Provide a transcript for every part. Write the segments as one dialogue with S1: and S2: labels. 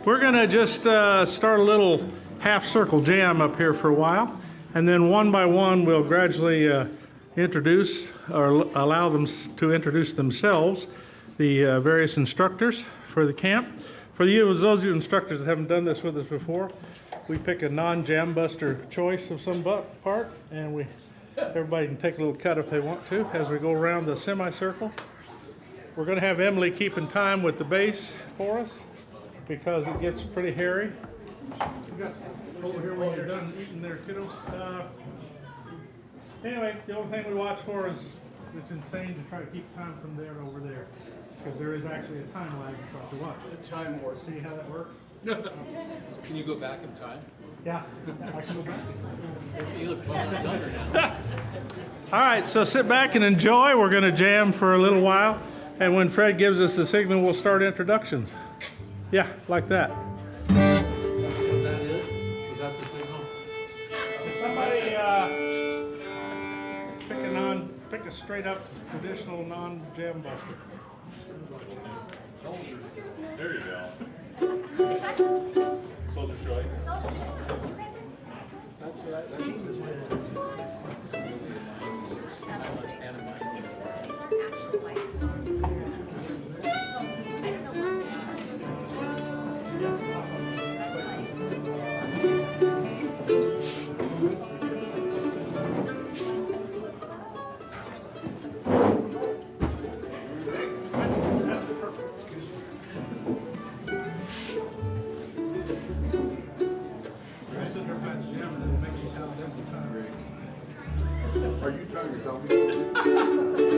S1: We're gonna just start a little half circle jam up here for a while, and then one by one we'll gradually introduce or allow them to introduce themselves, the various instructors for the camp. For those of you instructors that haven't done this with us before, we pick a non-jam buster choice of some part, and everybody can take a little cut if they want to as we go around the semicircle. We're going to have Emily keeping time with the bass for us because it gets pretty hairy. We got over here while you're done eating there, kiddos. Anyway, the only thing we watch for is it's insane to try to keep time from there to over there because there is actually a time lag across the watch.
S2: Time war.
S1: See how that works?
S2: Can you go back in time?
S1: Yeah, I can go back.
S2: You look a lot younger now.
S1: All right, so sit back and enjoy. We're going to jam for a little while, and when Fred gives us the signal, we'll start introductions. Yeah, like that.
S2: Was that it? Was that the signal?
S1: So somebody pick a straight up traditional non-jam buster.
S3: There you go. Soldier Troy.
S2: That's what I think it's
S3: Are you trying to tell me?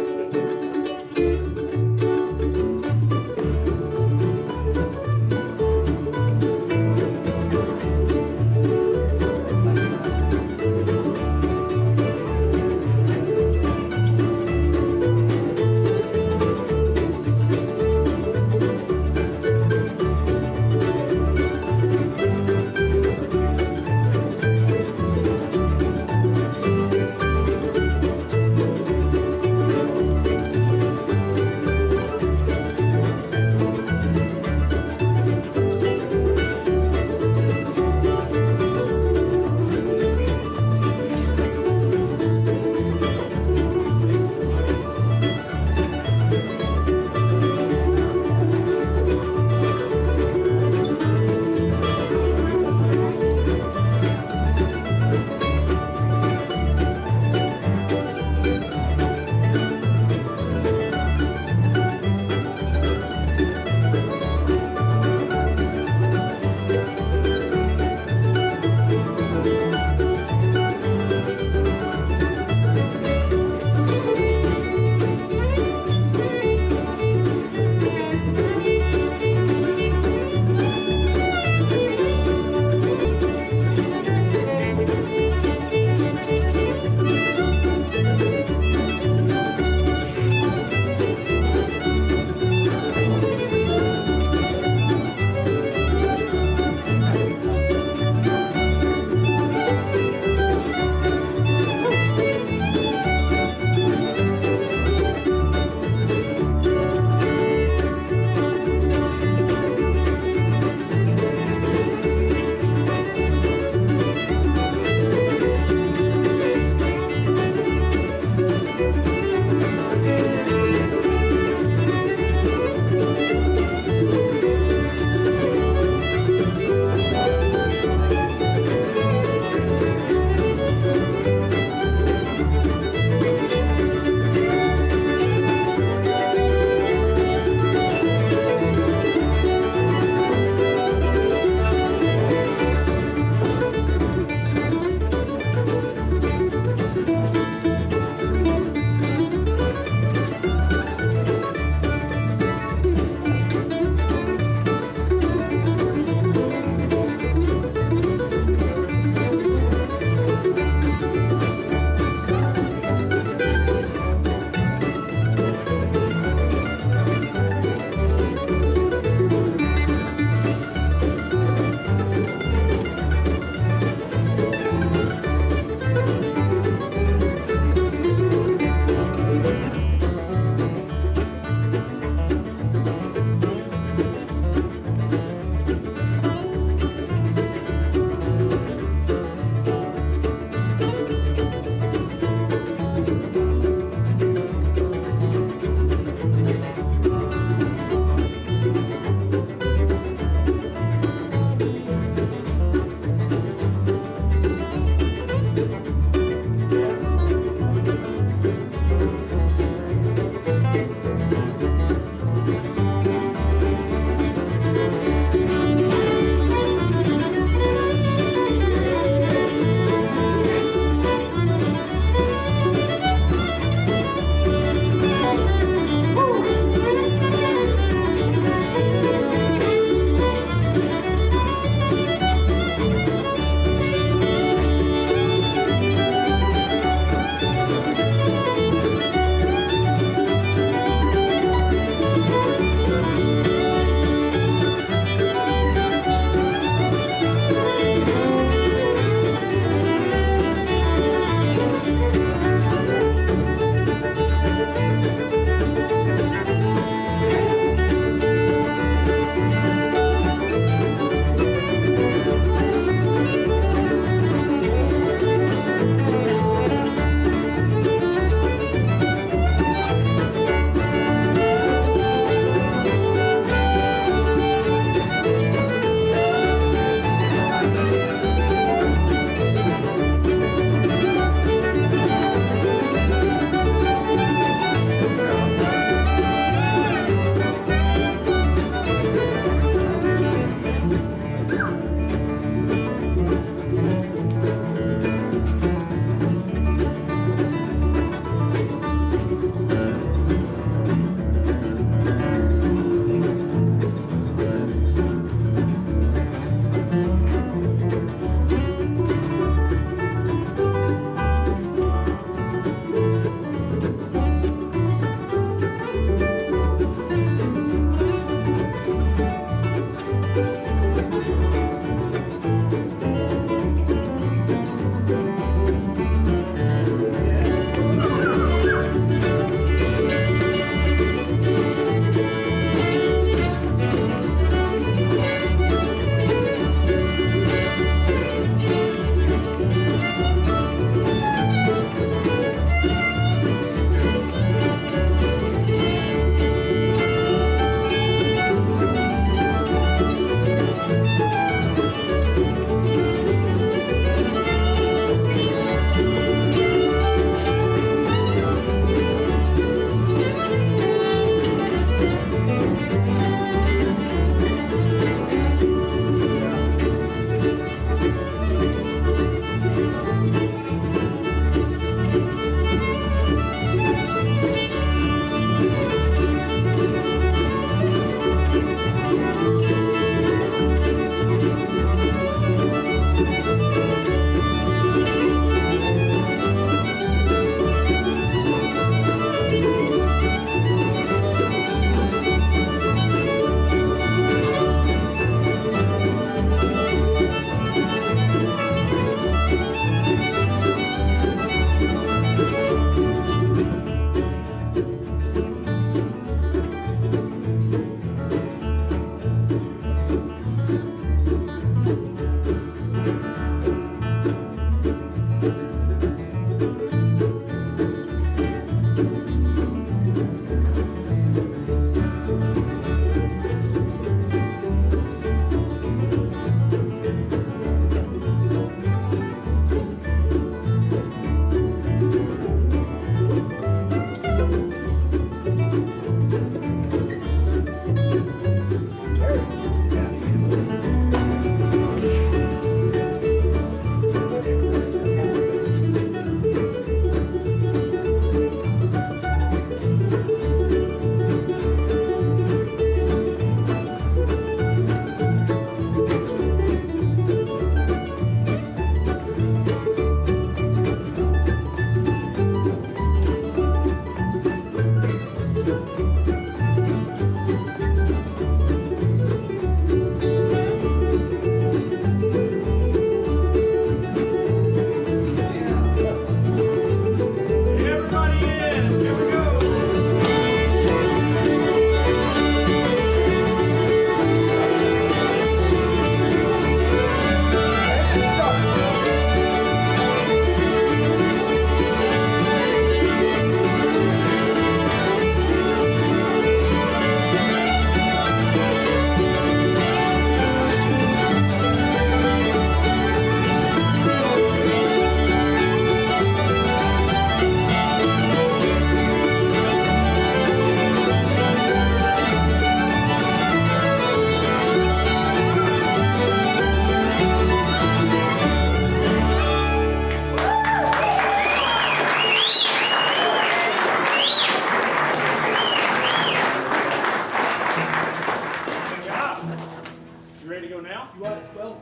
S1: You ready to go now?
S4: You want, well,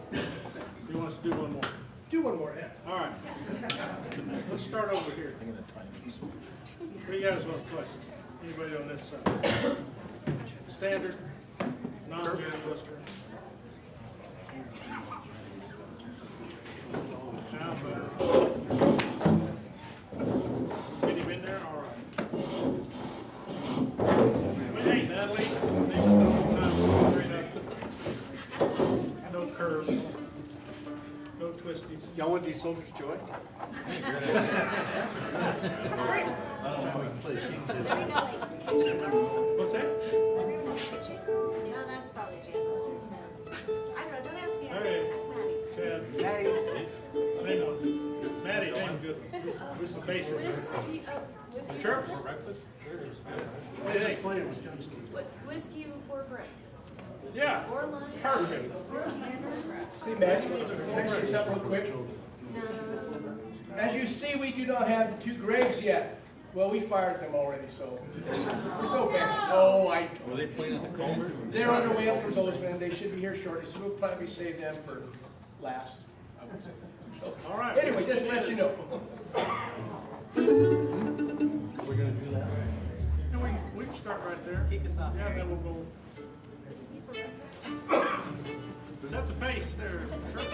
S1: You want us to do one more?
S4: do one more, yeah.
S1: All right. Let's start over here. What do you guys want to question? Anybody on this side? Standard, non-jam twister. Now, get him in there? All right. Hey, Natalie. No curves. No twisties.
S2: Y'all want to do Soldier's Joy?
S1: What's that?
S5: No, that's probably Jan. I don't know, don't ask me.
S1: Okay.
S5: Ask Maddie.
S1: Chad. Hang on. Maddie, hang good. Who's the basic?
S5: Whiskey, whiskey.
S1: Sure.
S2: I'm just playing with Jim's key.
S5: Whiskey before breakfast.
S1: Yeah.
S5: Or lunch.
S1: Perfect.
S4: See, Matt, can I say something real quick?
S5: No.
S4: As you see, we do not have the 2 Gregs yet. Well, we fired them already, so there's no bench. Oh,
S3: Were they playing at the Culvers?
S4: they're on their way up from Bozeman. They should be here shortly, so we'll probably save them for last, I would say. So,
S1: All right.
S4: anyway, just to let you know.
S2: We're gonna do that.
S1: And we can start right there.
S2: Kick us off.
S1: Yeah, then we'll go. Set the pace there. Sure.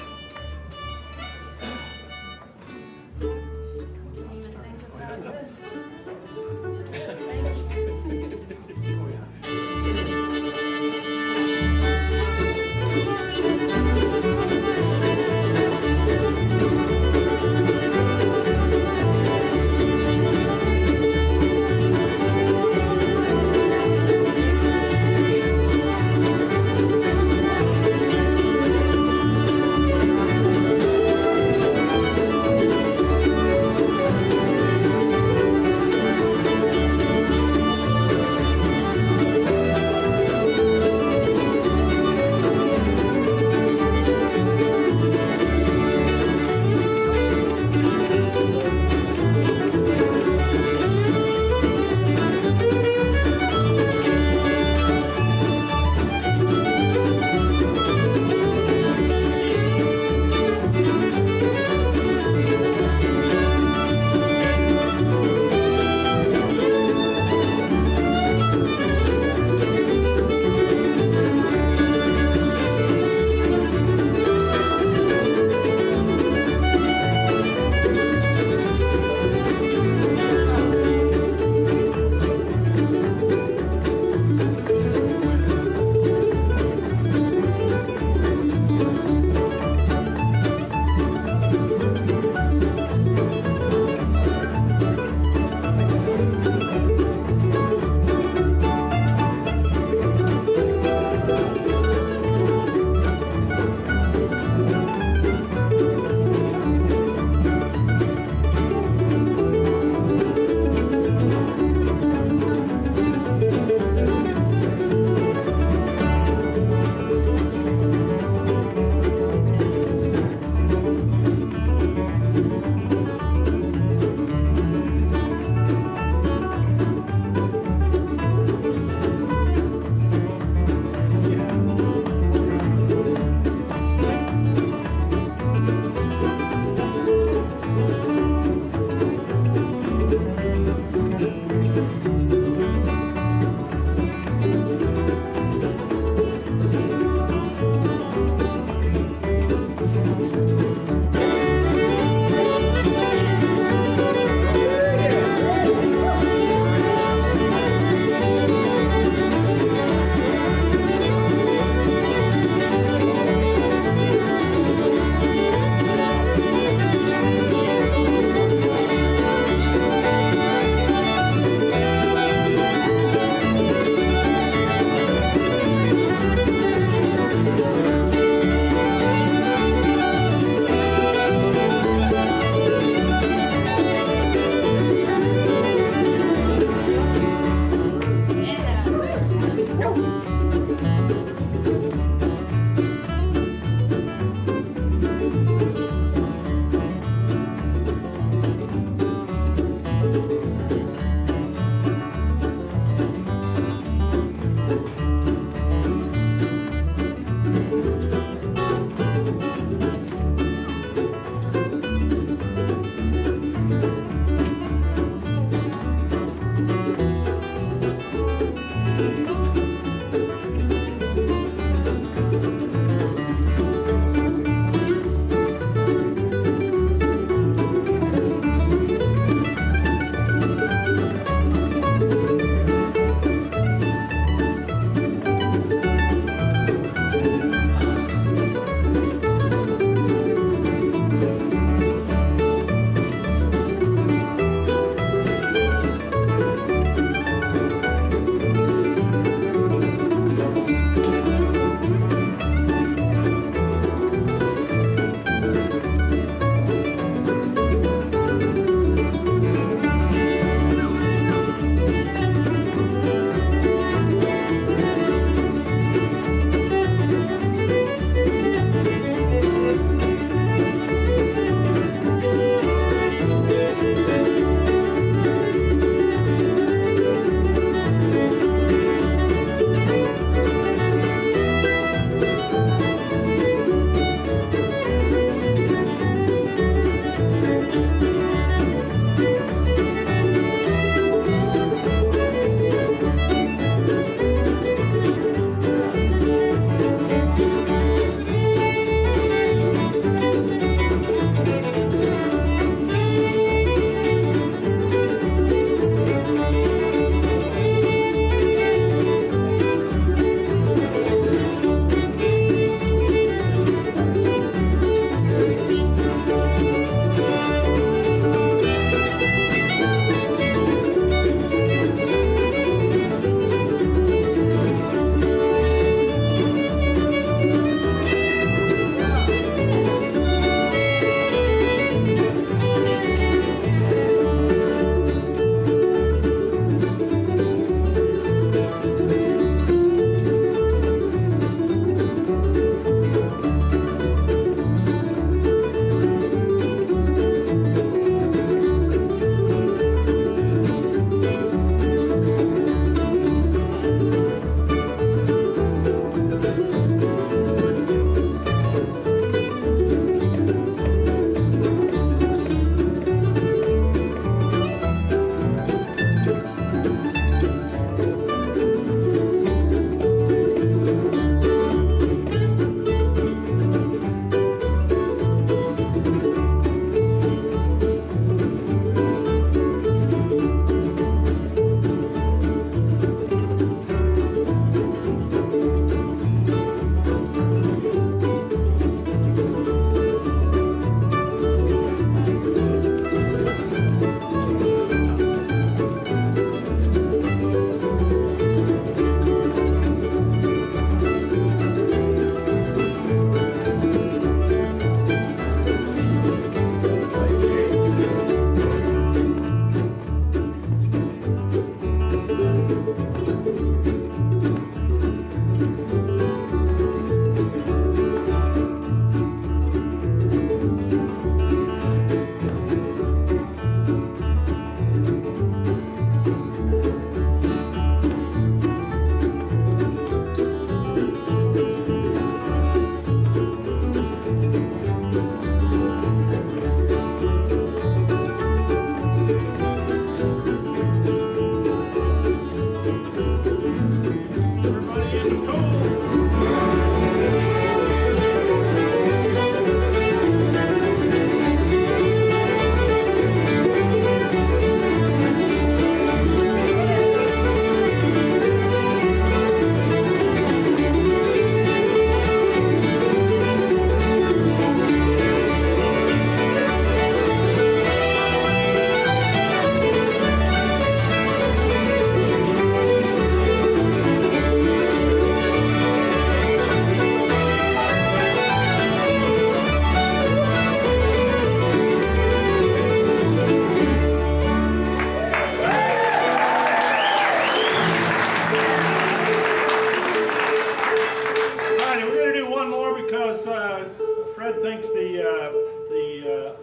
S1: Fred thinks the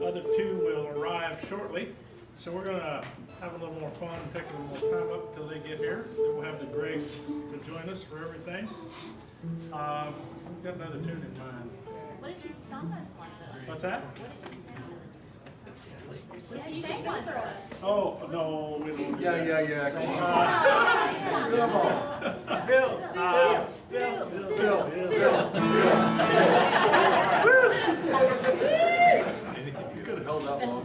S1: other two will arrive shortly, so we're gonna have a little more fun and take a little more time up until they get here. Then we'll have the Gregs to join us for everything. We've got another tune in mind.
S5: What if you sung us one though?
S1: What's that?
S5: What if you sang us? Yeah, you sang one for us.
S1: Oh, no, we won't do that.
S3: Yeah.
S2: Come on. Bill.
S3: You could have held that long.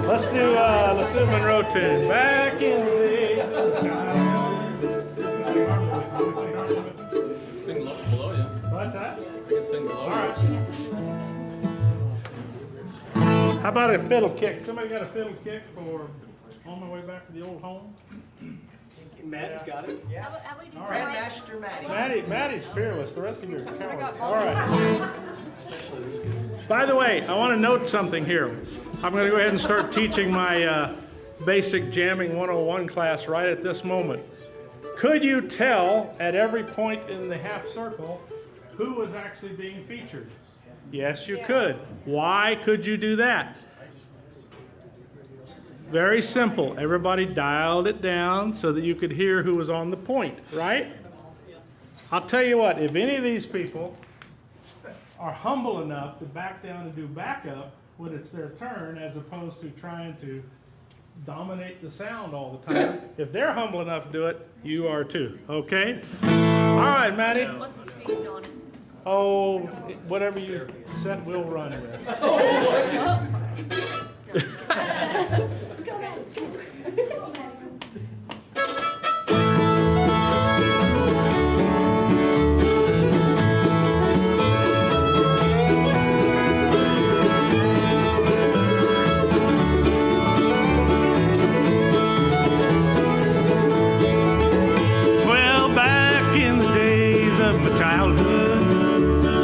S1: Let's do Monroe tune. Back in the day.
S6: Sing below you.
S1: What's that?
S6: I can sing below
S1: All right. How about a fiddle kick? Somebody got a fiddle kick for On My Way Back to the Old Home?
S4: Matt's got it.
S5: How about we do some
S4: Grandmaster Matty.
S1: Maddie's fearless. The rest of you are cowards. All right. By the way, I want to note something here. I'm going to go ahead and start teaching my basic jamming 101 class right at this moment. Could you tell at every point in the half circle who was actually being featured? Yes, you could. Why could you do that? Very simple. Everybody dialed it down so that you could hear who was on the point, right? I'll tell you what, if any of these people are humble enough to back down and do backup when it's their turn, as opposed to trying to dominate the sound all the time, if they're humble enough to do it, you are too, okay? All right, Maddie.
S5: What's the speed on it?
S1: Oh, whatever you set, we'll run with.
S5: Go Maddie.
S1: Well, back in the days of my childhood,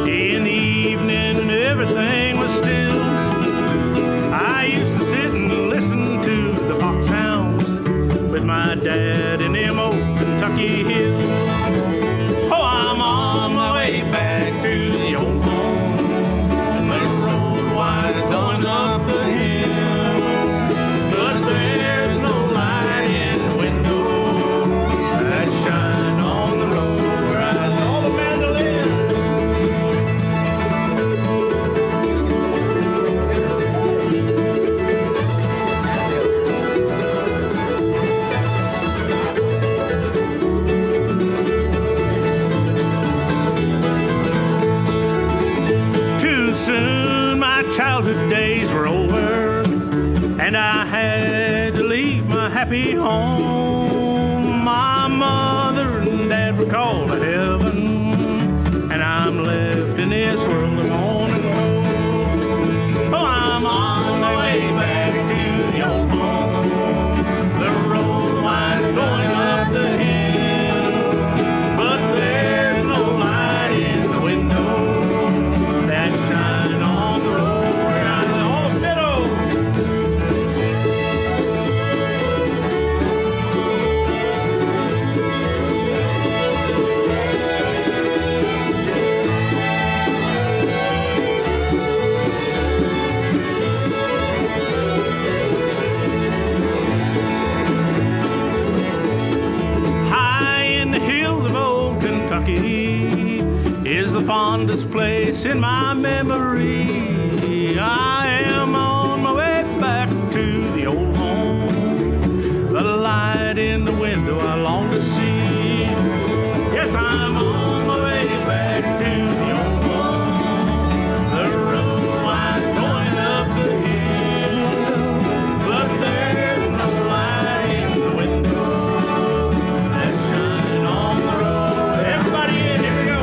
S1: in the evening and everything was still, I used to sit and listen to the foxhounds with my dad in them old Kentucky hills. Oh, I'm on my way back to the old home. The road winds on up the hill, but there's no light in the window that shines on the road where I saw the mandolin. Too soon my childhood days were over, and I had to leave my happy home. My mother and dad were called to heaven, and I'm left in this world alone and alone. Oh, I'm on my way back to the old home. The road winds going up the hill, but there's no light in the window that shines on the road where I know the fiddles. High in the hills of old Kentucky is the fondest place in my memory. I am on my way back to the old home. The light in the window I long to see. Yes, I'm on my way back to the old home. The road winds going up the hill, but there's no light in the window that shines on the road. Everybody in, here we go.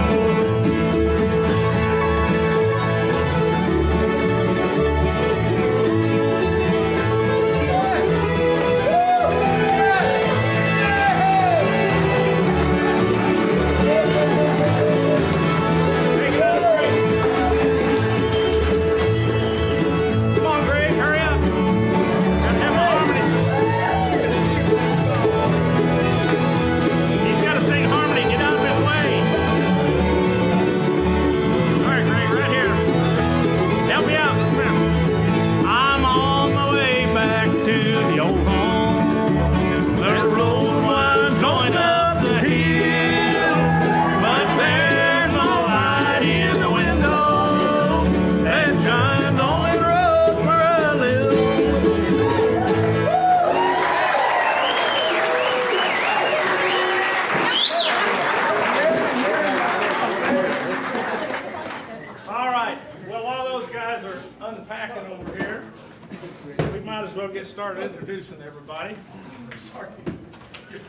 S1: started introducing everybody. Sorry.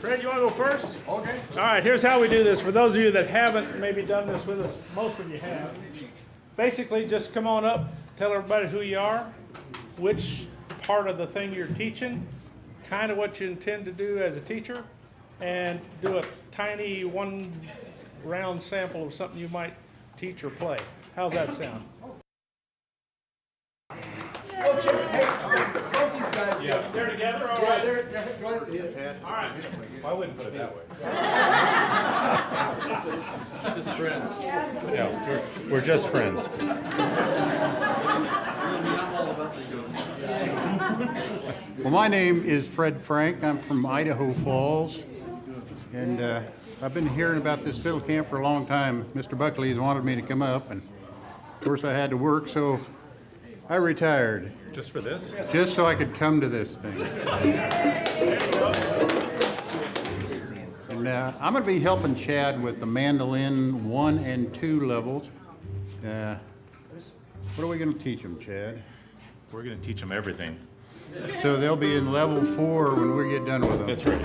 S1: Fred, you want to go first?
S3: Okay.
S1: All right, here's how we do this. For those of you that haven't maybe done this with us, most of you have. Basically, just come on up, tell everybody who you are, which part of the thing you're teaching, kind of what you intend to do as a teacher, and do a tiny one round sample of something you might teach or play. How's that sound?
S4: Oh, Chip, hey, both these guys.
S6: Yeah.
S1: They're together, all
S4: Yeah,
S1: right?
S4: they're joined together.
S1: All right.
S6: I wouldn't put it that way.
S2: Just friends.
S7: No, we're just friends.
S2: I'm all about the good.
S3: Well, my name is Fred Frank. I'm from Idaho Falls. And I've been hearing about this fiddle camp for a long time. Mr. Buckley has wanted me to come up, and of course I had to work, so I retired,
S7: Just for this?
S3: just so I could come to this thing. And I'm going to be helping Chad with the mandolin 1 and 2 levels. What are we going to teach him, Chad?
S7: We're going to teach them everything.
S3: So they'll be in level 4 when we get done with them.
S7: That's right.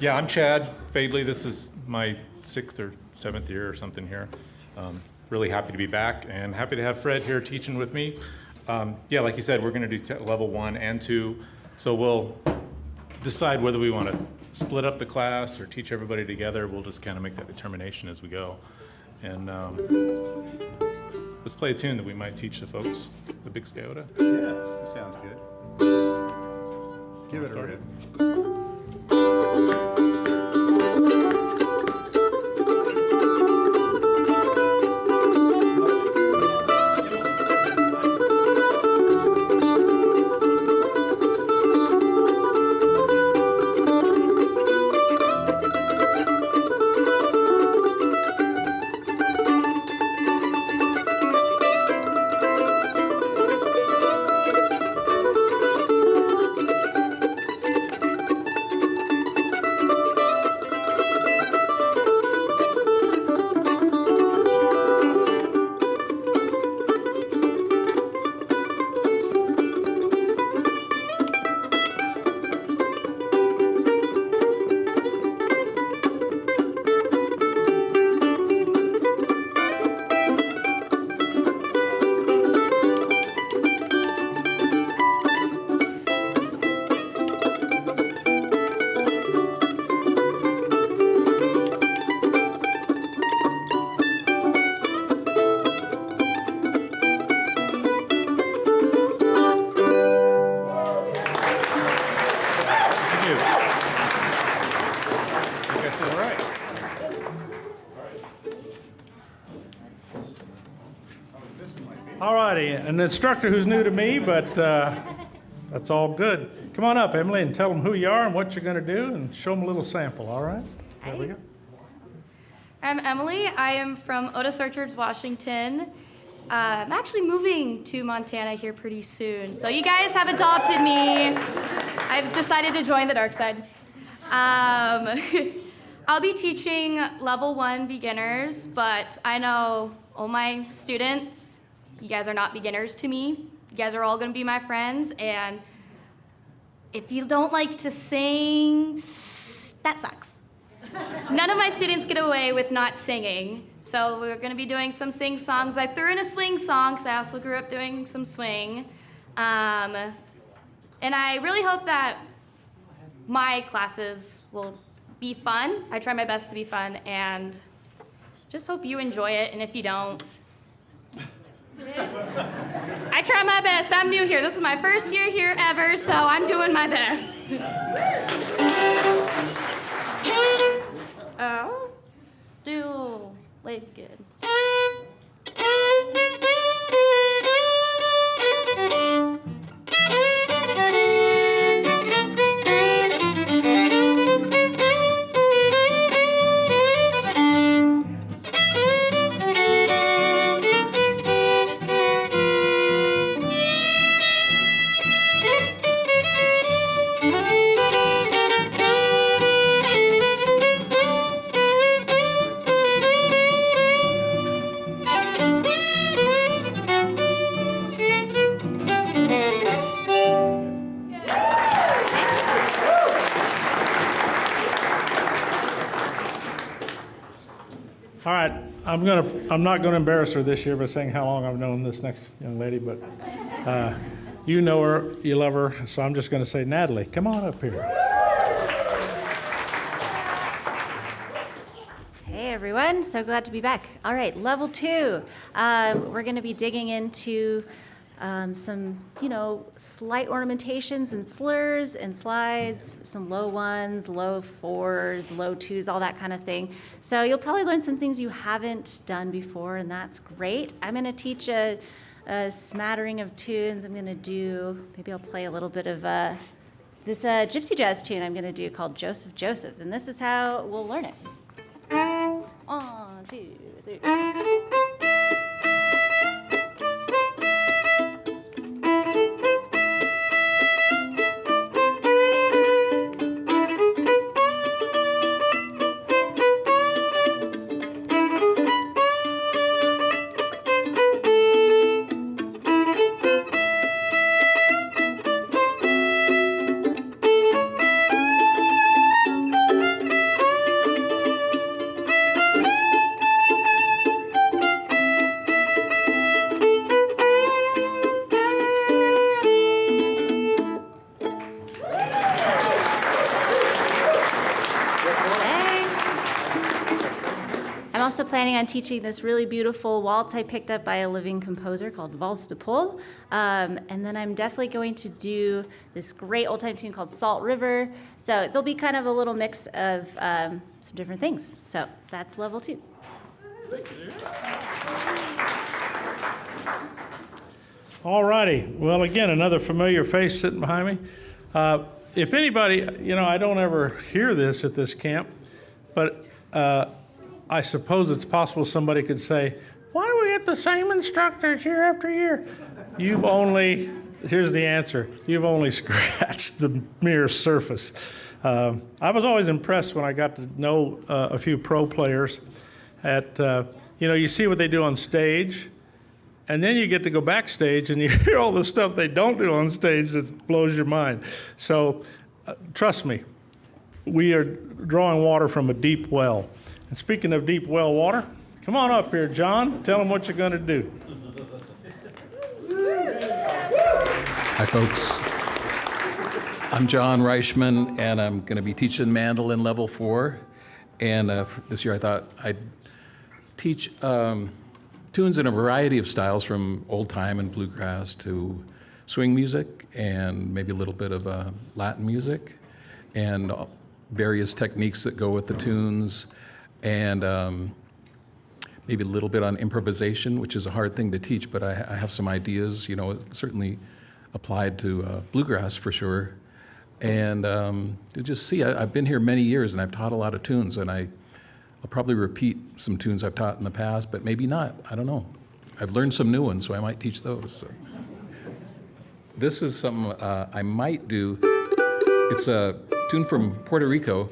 S7: Yeah, I'm Chad Fadley. This is my 6th or 7th year or something here. Really happy to be back and happy to have Fred here teaching with me. Yeah, like you said, we're going to do level 1 and 2. So we'll decide whether we want to split up the class or teach everybody together. We'll just kind of make that determination as we go. And let's play a tune that we might teach the folks, the Big Scotia.
S3: Yeah, that sounds good. Give it a rip. All right.
S1: All righty, an instructor who's new to me, but that's all good. Come on up, Emily, and tell them who you are and what you're going to do, and show them a little sample, all right? There we go.
S8: I'm Emily. I am from Otis Orchards, Washington. I'm actually moving to Montana here pretty soon. So you guys have adopted me. I've decided to join the dark side. I'll be teaching level 1 beginners, but I know all my students, you guys are not beginners to me. You guys are all gonna be my friends, and if you don't like to sing, that sucks. None of my students get away with not singing, so we're gonna be doing some sing songs. I threw in a swing song, because I also grew up doing some swing. And I really hope that my classes will be fun. I try my best to be fun, and just hope you enjoy it, and if you don't, I try my best. I'm new here. This is my first year here ever, so I'm doing my best. Oh, do live good.
S1: All right, I'm not gonna embarrass her this year by saying how long I've known this next young lady, but you know her, you love her, so I'm just gonna say, Natalie, come on up here.
S5: Hey everyone, so glad to be back. All right, level 2. We're going to be digging into some, slight ornamentations and slurs and slides, some low 1s, low 4s, low 2s, all that kind of thing. So you'll probably learn some things you haven't done before, and that's great. I'm going to teach a smattering of tunes. I'm going to do, maybe I'll play a little bit of this gypsy jazz tune I'm going to do called Joseph, Joseph, and this is how we'll learn it. 1, 2, 3. I'm also planning on teaching this really beautiful waltz I picked up by a living composer called Valse de Paul. And then I'm definitely going to do this great old-time tune called Salt River. So there'll be kind of a little mix of some different things. So that's level 2.
S1: All righty. Well, again, another familiar face sitting behind me. If anybody, I don't ever hear this at this camp, but I suppose it's possible somebody could say, why do we get the same instructors year after year? Here's the answer, you've only scratched the mere surface. I was always impressed when I got to know a few pro players you see what they do on stage, and then you get to go backstage and you hear all the stuff they don't do on stage that blows your mind. So trust me, we are drawing water from a deep well. And speaking of deep well water, come on up here, John. Tell them what you're going to do.
S9: Hi, folks. I'm John Reichman, and I'm going to be teaching mandolin level 4. And this year I thought I'd teach tunes in a variety of styles, from old time and bluegrass to swing music, and maybe a little bit of Latin music, and various techniques that go with the tunes, and maybe a little bit on improvisation, which is a hard thing to teach, but I have some ideas, it's certainly applied to bluegrass for sure. And you just see, I've been here many years and I've taught a lot of tunes, and I'll probably repeat some tunes I've taught in the past, but maybe not, I don't know. I've learned some new ones, so I might teach those. So. This is something I might do. It's a tune from Puerto Rico.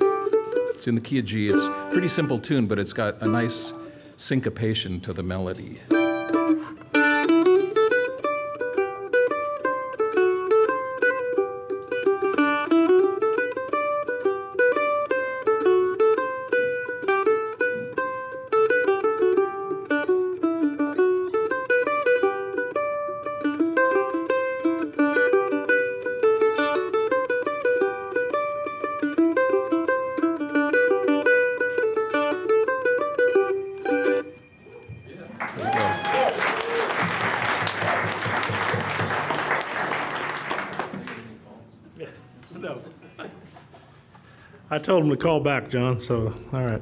S9: It's in the key of G. It's a pretty simple tune, but it's got a nice syncopation to the melody.
S1: I told him to call back, John, so, all right.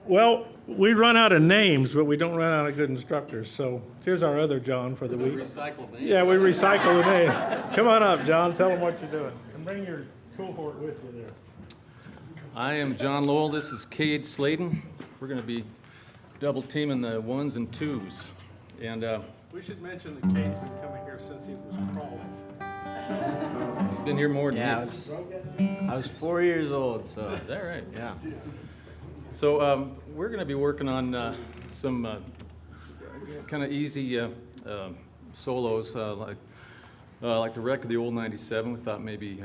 S1: Well, we run out of names, but we don't run out of good instructors. So here's our other John for the week.
S2: Recycle names.
S1: Yeah, we recycle the names. Come on up, John. Tell them what you're doing. And bring your cohort with you there.
S6: I am John Lowell. This is Cade Sladen. We're going to be double teaming the 1s and 2s. And
S1: We should mention that Cade's been coming here since he was crawling.
S6: he's been here more than
S2: Yeah,
S6: you.
S2: I was 4 years old, so
S6: Is that right?
S2: yeah.
S6: So we're going to be working on some kind of easy solos, like the wreck of the old 97. We thought maybe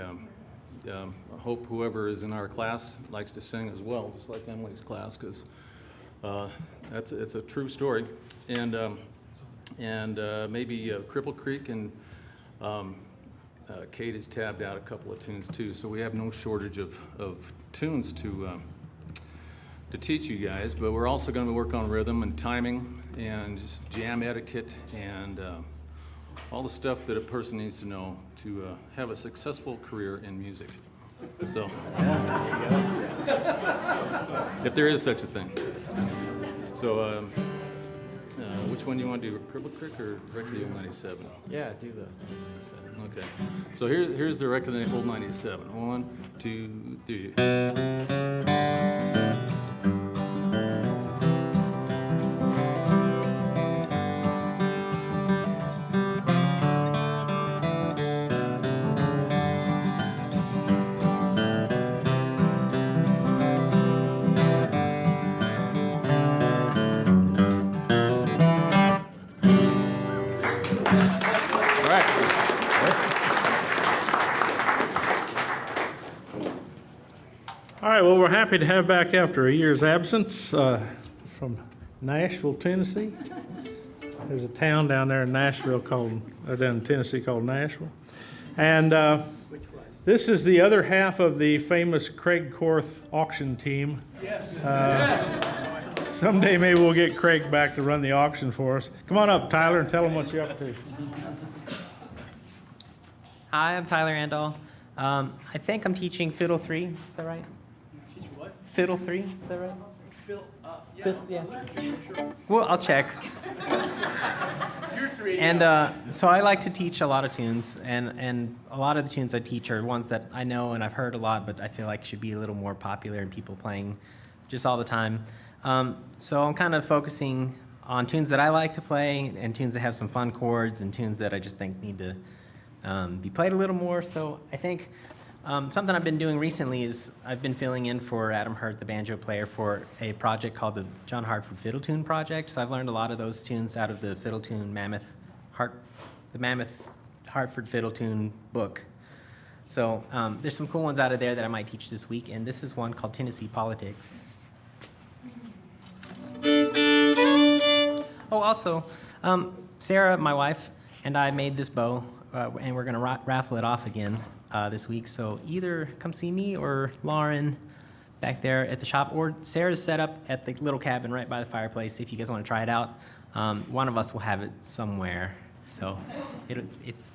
S6: I hope whoever is in our class likes to sing as well, just like Emily's class, because it's a true story. And maybe Cripple Creek and Kate has tabbed out a couple of tunes too, so we have no shortage of tunes to teach you guys. But we're also going to work on rhythm and timing and just jam etiquette and all the stuff that a person needs to know to have a successful career in music. So, if there is such a thing. So, which one do you want to do, Cripple Creek or Record Old 97?
S2: Yeah, do the.
S6: Okay. So here's the Record Old 97. 1, 2, 3.
S1: All right, well, we're happy to have back after a year's absence from Nashville, Tennessee. There's a town down there in Nashville down in Tennessee called Nashville. And this is the other half of the famous Craig Korth auction team.
S4: Yes.
S1: Someday maybe we'll get Craig back to run the auction for us. Come on up, Tyler, and tell them what you're up to.
S10: Hi, I'm Tyler Andall. I think I'm teaching Fiddle 3, is that right?
S4: Teach what?
S10: Fiddle 3, is that right?
S4: Yeah.
S10: Well, I'll check.
S4: You're 3.
S10: And so I like to teach a lot of tunes, and a lot of the tunes I teach are ones that I know and I've heard a lot, but I feel like should be a little more popular and people playing just all the time. So I'm kind of focusing on tunes that I like to play and tunes that have some fun chords and tunes that I just think need to be played a little more. So I think something I've been doing recently is I've been filling in for Adam Hurt, the banjo player, for a project called the John Hartford Fiddle Tune Project. So I've learned a lot of those tunes out of the Fiddle Tune the Mammoth Hartford Fiddle Tune book. So there's some cool ones out of there that I might teach this week, and this is one called Tennessee Politics. Oh, also, Sarah, my wife, and I made this bow, and we're going to raffle it off again this week. So either come see me or Lauren back there at the shop, or Sarah's set up at the little cabin right by the fireplace if you guys want to try it out. One of us will have it somewhere. So it's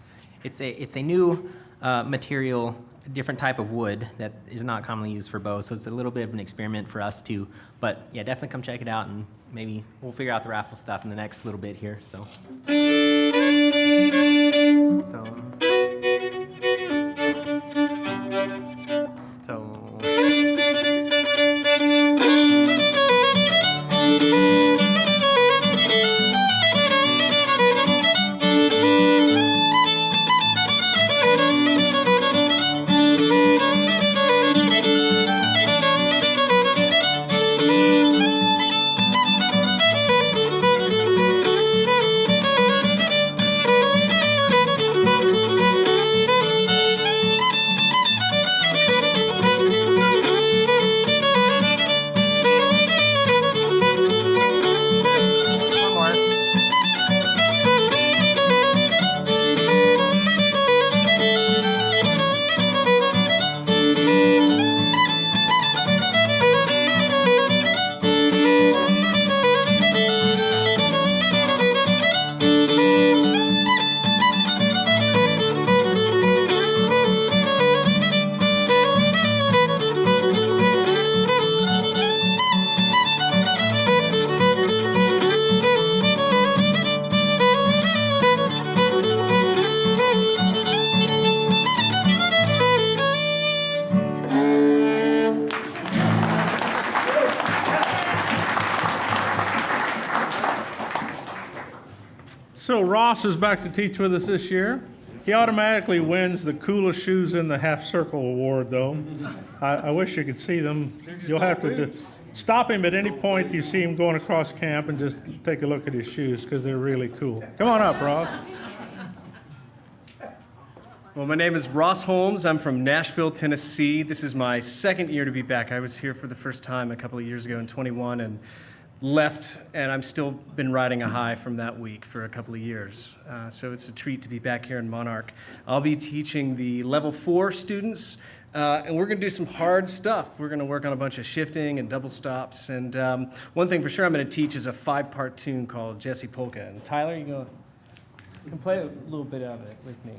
S10: a new material, a different type of wood that is not commonly used for bows. So it's a little bit of an experiment for us too. But yeah, definitely come check it out, and maybe we'll figure out the raffle stuff in the next little bit here. So.
S1: So Ross is back to teach with us this year. He automatically wins the coolest shoes in the half circle award, though. I wish you could see them. You'll have to just stop him at any point you see him going across camp and just take a look at his shoes, because they're really cool. Come on up, Ross.
S11: Well, my name is Ross Holmes. I'm from Nashville, Tennessee. This is my second year to be back. I was here for the first time a couple of years ago in 21 and left, and I'm still been riding a high from that week for a couple of years. So it's a treat to be back here in Monarch. I'll be teaching the level 4 students, and we're going to do some hard stuff. We're going to work on a bunch of shifting and double stops. And one thing for sure I'm going to teach is a 5-part tune called Jessie Polka. And Tyler, you can play a little bit of it with me.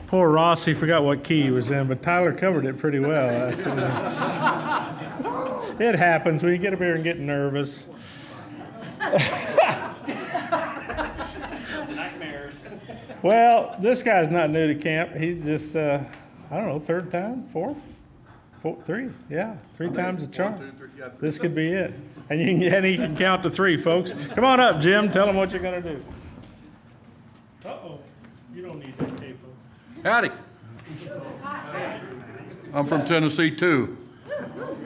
S1: Poor Ross, he forgot what key he was in, but Tyler covered it pretty well. It happens when you get up here and get nervous.
S11: Nightmares.
S1: Well, this guy's not new to camp. He's just, I don't know, third time, fourth? Three, yeah, 3 times a charm. This could be it. And he can count to 3, folks. Come on up, Jim. Tell him what you're going to do. Uh-oh. You don't need that capo.
S12: Howdy. I'm from Tennessee too.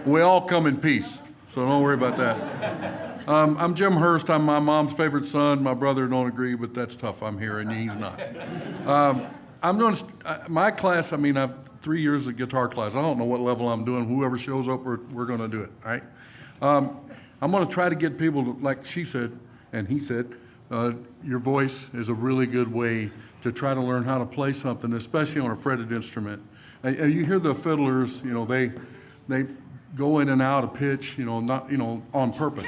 S12: We all come in peace, so don't worry about that. I'm Jim Hurst. I'm my mom's favorite son. My brother don't agree, but that's tough. I'm here and he's not. I'm doing my class. I mean, I've 3 years of guitar class. I don't know what level I'm doing. Whoever shows up, we're going to do it. All right. I'm going to try to get people to, like she said and he said, your voice is a really good way to try to learn how to play something, especially on a fretted instrument. And you hear the fiddlers, you know, they go in and out of pitch, you know, not, you know, on purpose.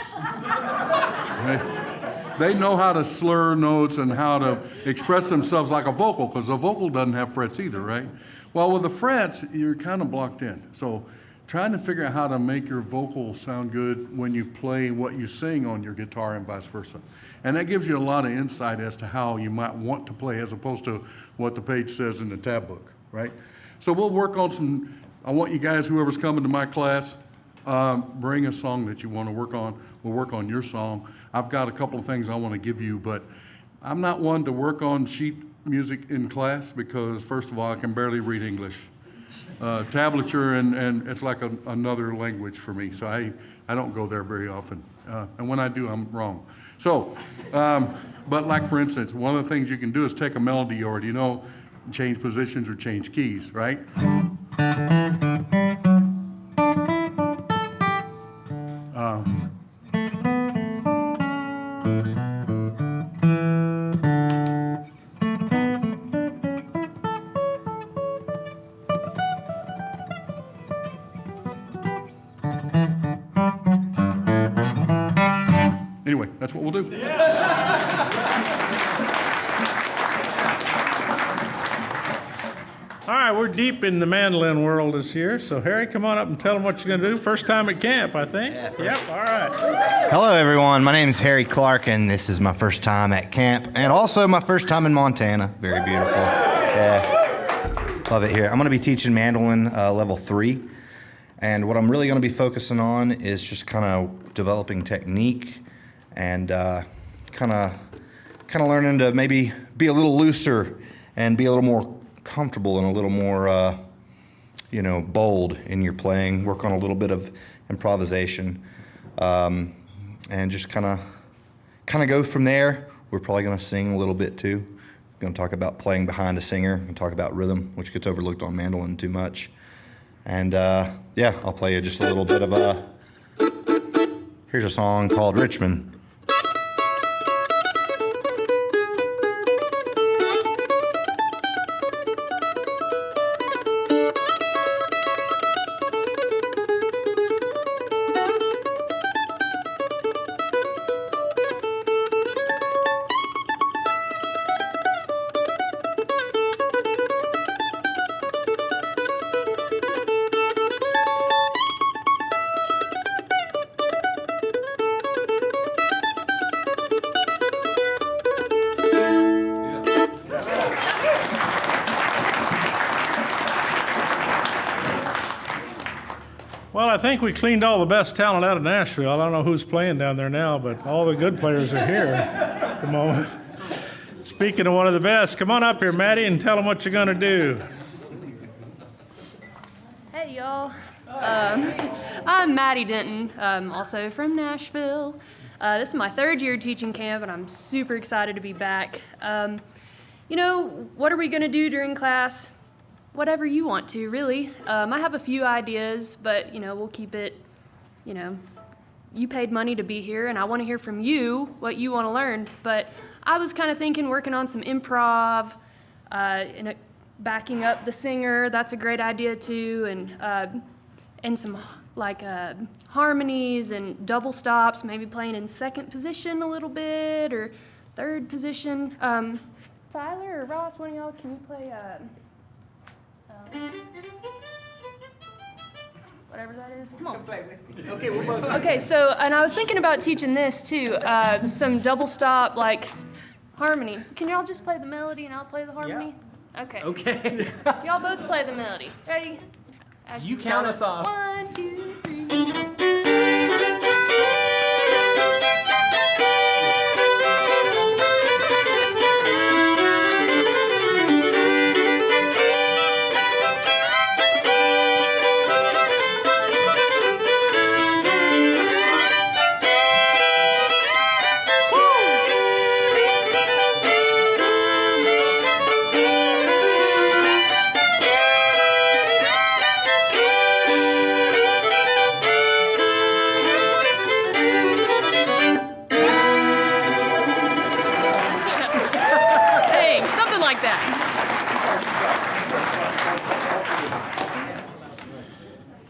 S12: They know how to slur notes and how to express themselves like a vocal, because a vocal doesn't have frets either, right? Well, with the frets, you're kind of blocked in. So trying to figure out how to make your vocal sound good when you play what you sing on your guitar and vice versa. And that gives you a lot of insight as to how you might want to play as opposed to what the page says in the tab book, right? So we'll work on some, I want you guys, whoever's coming to my class, bring a song that you want to work on. We'll work on your song. I've got a couple of things I want to give you, but I'm not one to work on sheet music in class because, first of all, I can barely read English. Tablature and it's like another language for me, so I don't go there very often. And when I do, I'm wrong. So, but like for instance, one of the things you can do is take a melody you already know, change positions or change keys, right? Anyway, that's what we'll do.
S1: All right, we're deep in the mandolin world this year, so Harry, come on up and tell them what you're going to do. First time at camp, I think. Yep, all right.
S13: Hello, everyone. My name is Harry Clark, and this is my first time at camp, and also my first time in Montana. Very beautiful. Yeah, love it here. I'm going to be teaching mandolin level 3, and what I'm really going to be focusing on is just kind of developing technique and kind of learning to maybe be a little looser and be a little more comfortable and a little more, bold in your playing. Work on a little bit of improvisation, and just kind of go from there. We're probably going to sing a little bit too. We're going to talk about playing behind a singer and talk about rhythm, which gets overlooked on mandolin too much. And I'll play you just a little bit of here's a song called Richmond.
S1: Well, I think we cleaned all the best talent out of Nashville. I don't know who's playing down there now, but all the good players are here at the moment. Speaking of one of the best, come on up here, Maddie, and tell them what you're going to do.
S14: Hey, y'all. I'm Maddie Denton, also from Nashville. This is my 3rd year teaching camp, and I'm super excited to be back. What are we going to do during class? Whatever you want to, really. I have a few ideas, but, we'll keep it, you paid money to be here, and I want to hear from you what you want to learn. But I was kind of thinking working on some improv, backing up the singer, that's a great idea too, and some harmonies and double stops, maybe playing in 2nd position a little bit, or 3rd position. Tyler or Ross, one of y'all, can you play, whatever that is. Come on.
S11: Okay, we'll both.
S14: Okay, so, and I was thinking about teaching this too, some double stop, harmony. Can y'all just play the melody and I'll play the harmony? Yeah. Okay.
S11: Okay.
S14: Y'all both play the melody. Ready? As
S11: You count us off.
S14: 1, 2, 3.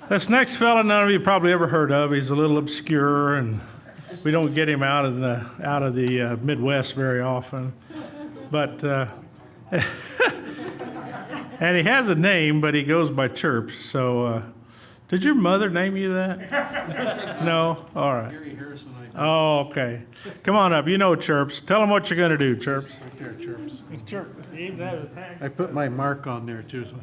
S1: This next fella, none of you probably ever heard of. He's a little obscure, and we don't get him out of the Midwest very often. But and he has a name, but he goes by Chirps. So, did your mother name you that? No. All right. Oh, okay. Come on up. You know Chirps. Tell him what you're going to do, Chirps.
S2: Right there, Chirps.
S1: Chirps. He even has a tag.
S2: I put my mark on there too. So.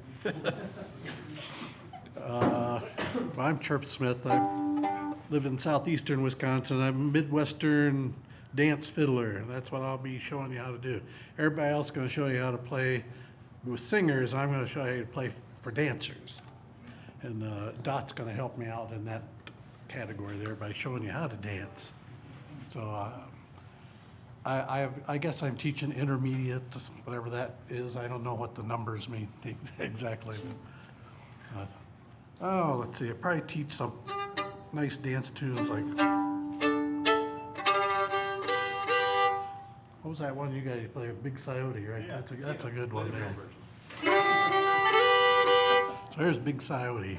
S2: I'm Chirp Smith. I live in southeastern Wisconsin. I'm a Midwestern dance fiddler. That's what I'll be showing you how to do. Everybody else is going to show you how to play with singers. I'm going to show you how to play for dancers. And Dot's going to help me out in that category there by showing you how to dance. So I guess I'm teaching intermediate, whatever that is. I don't know what the numbers mean exactly. Let's see. I probably teach some nice dance tunes like. What was that one you guys play? Big Coyote, right? Yeah, that's a good one there. So here's Big Coyote.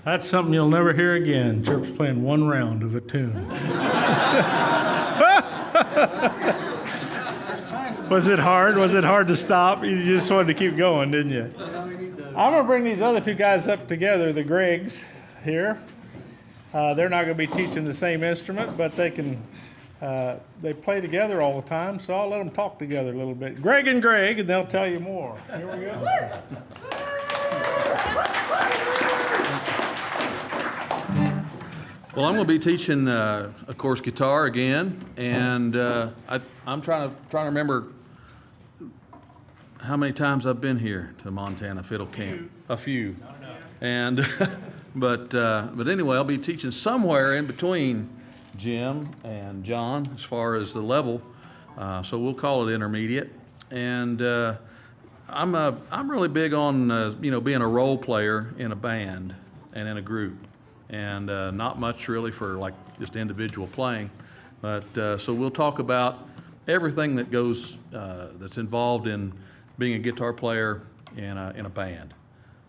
S1: That's something you'll never hear again. Chirp's playing one round of a tune. Was it hard? Was it hard to stop? You just wanted to keep going, didn't you? I'm going to bring these other two guys up together, the Gregs here. They're not going to be teaching the same instrument, but they can. They play together all the time, so I'll let them talk together a little bit. Greg, and they'll tell you more. Here we go.
S15: Well, I'm going to be teaching, of course, guitar again, and I'm trying to remember how many times I've been here to Montana Fiddle Camp. A few. And but anyway, I'll be teaching somewhere in between Jim and John as far as the level, so we'll call it intermediate. And I'm really big on being a role player in a band and in a group. And not much really for like just individual playing, but so we'll talk about everything that goes that's involved in being a guitar player in a band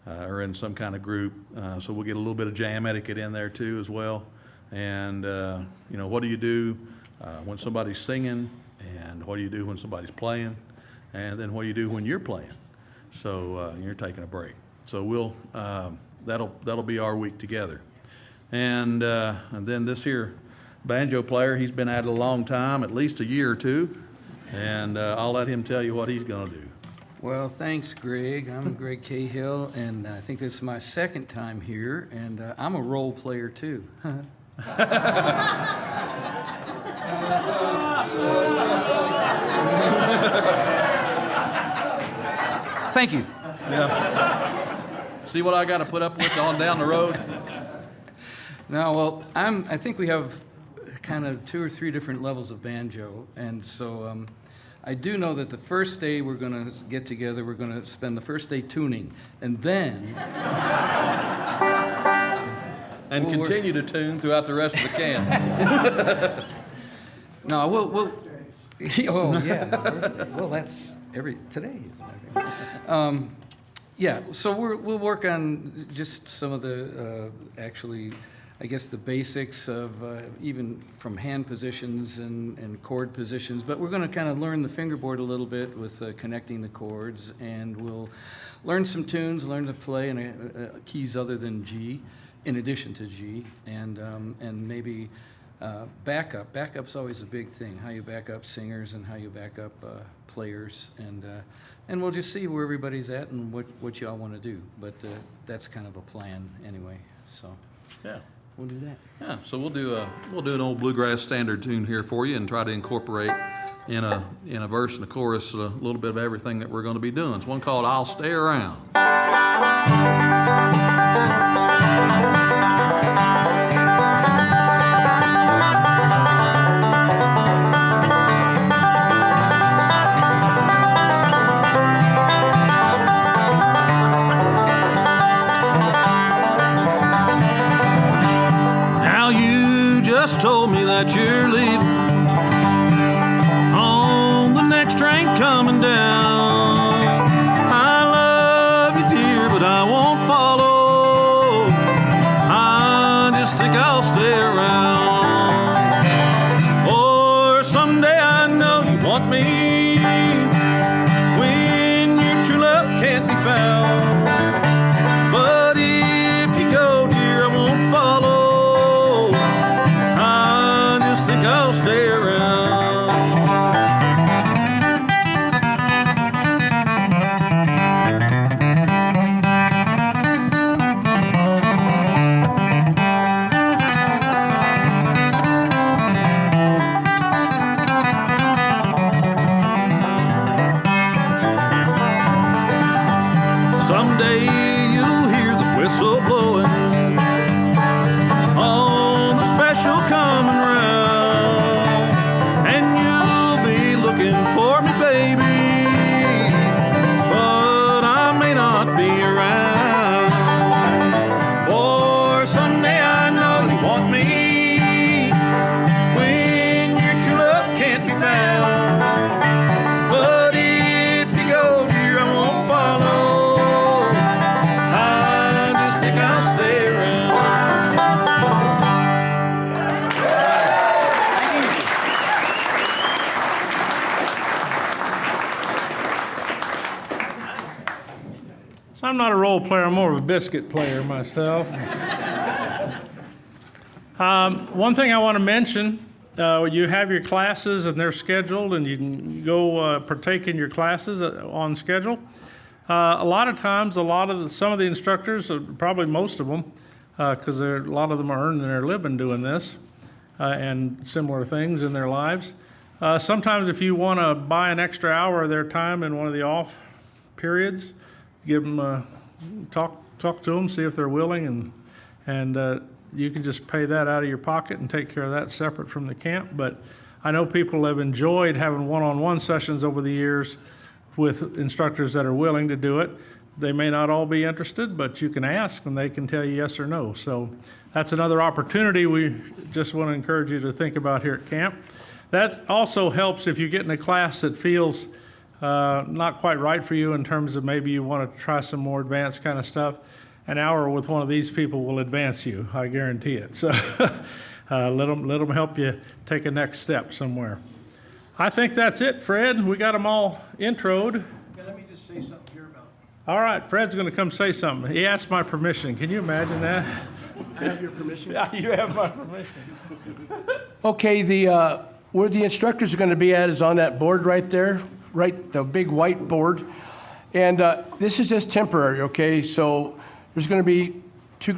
S15: or in some kind of group. So we'll get a little bit of jam etiquette in there too as well, and what do you do when somebody's singing, and what do you do when somebody's playing, and then what do you do when you're playing, so you're taking a break. So we'll that'll be our week together. And then this here banjo player, he's been at it a long time, at least a year or two, and I'll let him tell you what he's going to do.
S16: Well, thanks, Greg. I'm Greg Cahill, and I think this is my second time here, and I'm a role player too. Thank you.
S15: Yeah. See what I got to put up with on down the road?
S16: No, well, I think we have kind of 2 or 3 different levels of banjo, and so I do know that the first day we're going to get together, we're going to spend the first day tuning, and then
S15: and we'll continue to tune throughout the rest of the camp.
S16: No, we'll oh yeah, well that's today. Yeah, so we'll work on just some of the actually, I guess, the basics of even from hand positions and chord positions, but we're going to kind of learn the fingerboard a little bit with connecting the chords, and we'll learn some tunes, learn to play in keys other than G, in addition to G, and maybe backup. Backup's always a big thing, how you back up singers and how you back up players, and we'll just see where everybody's at and what y'all want to do, but that's kind of a plan anyway, so.
S15: Yeah.
S16: We'll do that.
S15: Yeah, so we'll do an old bluegrass standard tune here for you and try to incorporate in a verse and a chorus a little bit of everything that we're going to be doing. It's one called "I'll Stay Around." Told me that you're leaving on the next train coming down. I love you, dear, but I won't follow. I just think I'll stay around. Or someday I know you want me when your true love can't be found. But if you go, dear, I won't follow. I'll stay around. Someday you'll hear the whistle blowing on the special coming round. For me, baby, but I may not be around. For someday I know you want me when your true love can't be found. But if you go, dear, I won't follow. I just think I'll stay
S1: I'm not a role player, I'm more of a biscuit player myself. One thing I want to mention, you have your classes and they're scheduled and you can go partake in your classes on schedule. A lot of times, some of the instructors, probably most of them, because a lot of them are earning their living doing this and similar things in their lives. Sometimes if you want to buy an extra hour of their time in one of the off periods, give them, talk to them, see if they're willing, and you can just pay that out of your pocket and take care of that separate from the camp. But I know people have enjoyed having one-on-one sessions over the years with instructors that are willing to do it. They may not all be interested, but you can ask and they can tell you yes or no. So that's another opportunity we just want to encourage you to think about here at camp. That also helps if you get in a class that feels not quite right for you in terms of maybe you want to try some more advanced kind of stuff. An hour with one of these people will advance you, I guarantee it. So let them help you take a next step somewhere. I think that's it, Fred. We got them all introed.
S4: Let me just say something here about.
S1: All right, Fred's going to come say something. He asked my permission. Can you imagine that?
S4: I have your permission?
S1: Yeah, you have my permission.
S4: Okay, where the instructors are going to be at is on that board right there, right, the big white board. And this is just temporary, okay? So there's going to be